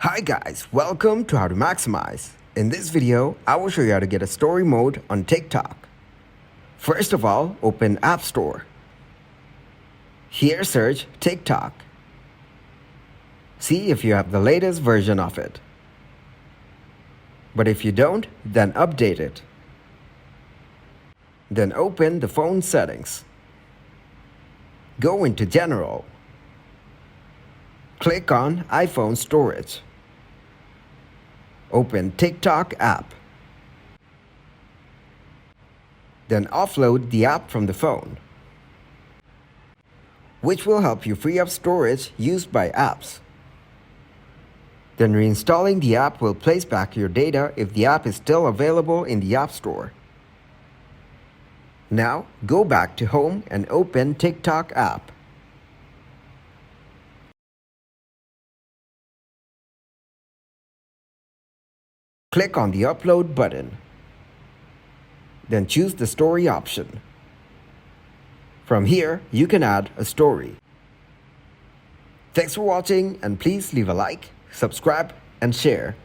Hi guys, welcome to How to Maximize. In this video, I will show you how to get a story mode on TikTok. First of all, open App Store. Here search TikTok. See if you have the latest version of it. But if you don't, then update it. Then open the phone settings. Go into General. Click on iPhone storage. Open TikTok app. Then offload the app from the phone, which will help you free up storage used by apps. Then reinstalling the app will place back your data if the app is still available in the App Store. Now, go back to Home and open TikTok app. Click on the Upload button. Then choose the Story option. From here, you can add a story. Thanks for watching, and please leave a like, subscribe, and share.